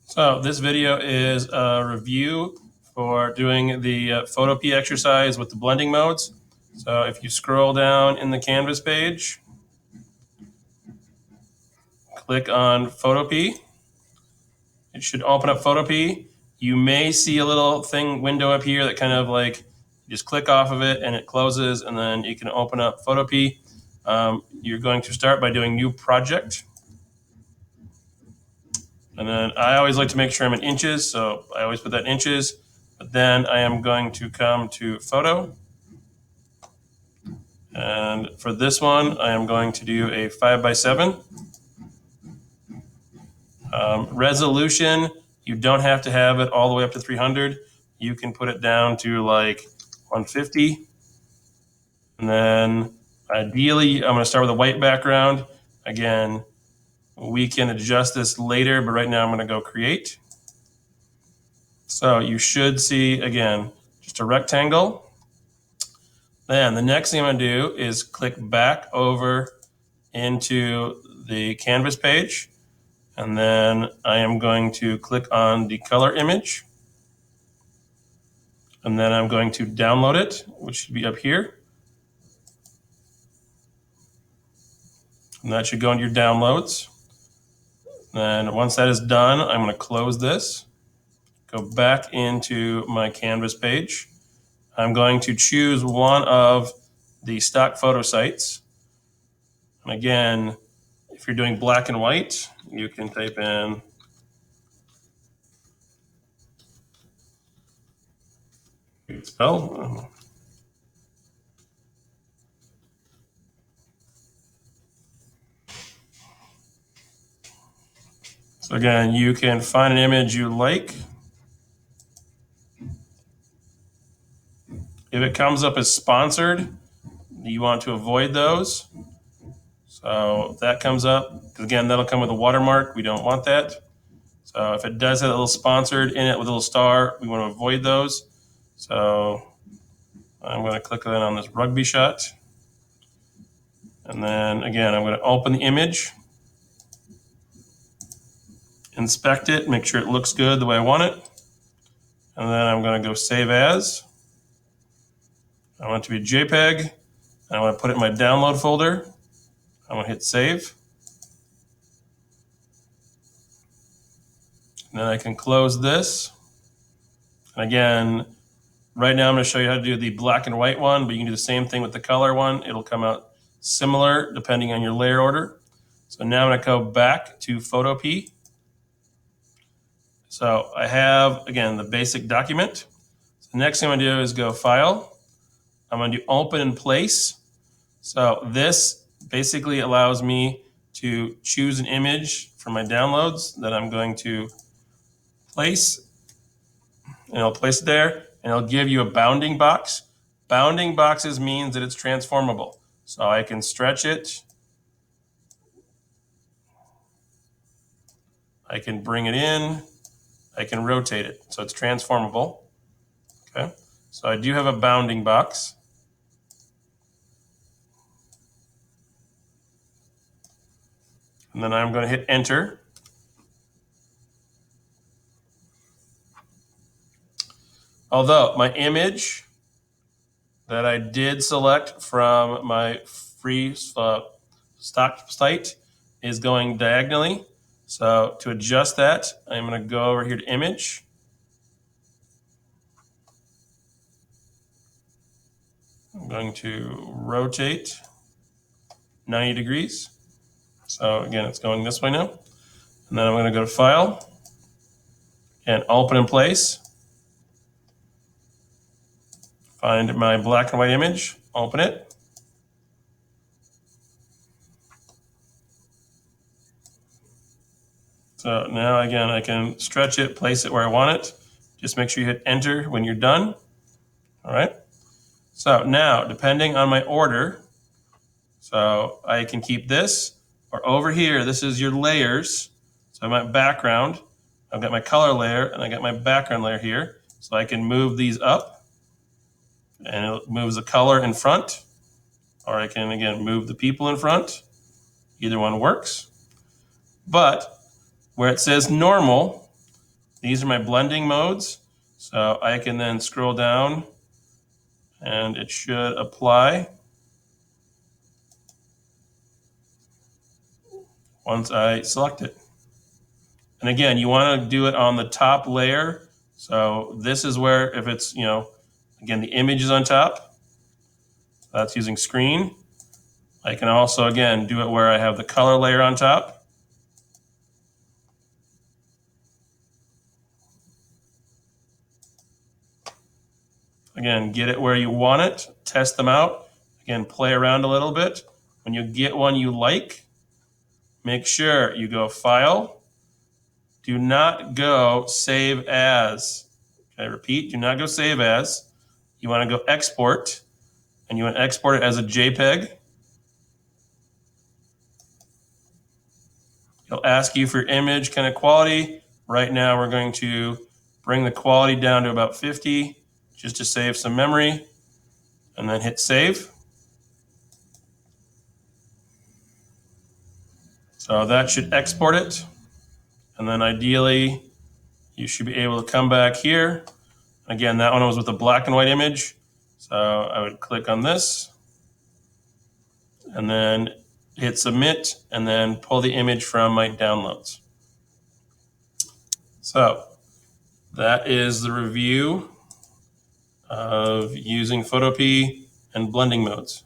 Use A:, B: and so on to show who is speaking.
A: So this video is a review for doing the phop exercise with the blending modes. So if you scroll down in the Canvas page, click on phop. It should open up phop. You may see a little window up here that kind of like you just click off of it and it closes, and then you can open up phop. You're going to start by doing new project. And then I always like to make sure I'm in inches, so I always put that in inches. But then I am going to come to photo. And for this one, I am going to do a 5x7. Resolution, you don't have to have it all the way up to 300. You can put it down to like 150. And then ideally, I'm going to start with a white background. Again, we can adjust this later, but right now I'm going to go create. So you should see, again, just a rectangle. Then the next thing I'm going to do is click back over into the Canvas page. And then I am going to click on the color image. And then I'm going to download it, which should be up here. And that should go into your downloads. Then once that is done, I'm going to close this, go back into my Canvas page. I'm going to choose one of the stock photo sites. And again, if you're doing black and white, you can type in spell. So again, you can find an image you like. If it comes up as sponsored, you want to avoid those. So if that comes up, again, that'll come with a watermark. We don't want that. So if it does have a little sponsored in it with a little star, we want to avoid those. So I'm going to click on this rugby shot. And then again, I'm going to open the image, inspect it, make sure it looks good the way I want it. And then I'm going to go save as. I want it to be a JPEG. And I want to put it in my download folder. I'm going to hit save. And then I can close this. And again, right now I'm going to show you how to do the black and white one, but you can do the same thing with the color one. It'll come out similar depending on your layer order. So now I'm going to go back to phop. So I have, again, the basic document. So the next thing I'm going to do is go File. I'm going to do Open in Place. So this basically allows me to choose an image from my downloads that I'm going to place. And I'll place it there, and it'll give you a bounding box. Bounding boxes means that it's transformable. So I can stretch it. I can bring it in. I can rotate it. So it's transformable. Okay. So I do have a bounding box. And then I'm going to hit enter. Although my image that I did select from my free stock site is going diagonally. So to adjust that, I'm going to go over here to image. I'm going to rotate 90 degrees. So again, it's going this way now. And then I'm going to go to File and Open in Place. Find my black and white image, open it. So now again, I can stretch it, place it where I want it. Just make sure you hit enter when you're done. All right. So now, depending on my order, so I can keep this, or over here, this is your layers. So my background, I've got my color layer, and I got my background layer here. So I can move these up, and it moves the color in front, or I can, again, move the people in front. Either one works. But where it says normal, These are my blending modes. So I can then scroll down and it should apply once I select it. And again, you want to do it on the top layer. So this is where, if it's, again, the image is on top, that's using screen. I can also, again, do it where I have the color layer on top. Again, get it where you want it, test them out. Again, play around a little bit. When you get one you like, make sure you go File. Do not go Save As. Okay, repeat, do not go Save As. You want to go Export, and you want to export it as a JPEG. It'll ask you for image kind of quality. Right now, we're going to bring the quality down to about 50 just to save some memory, and then hit Save. So that should export it. And then ideally, you should be able to come back here. Again, that one was with a black and white image. So I would click on this and then hit Submit and then pull the image from my downloads. So that is the review of using phop and blending modes.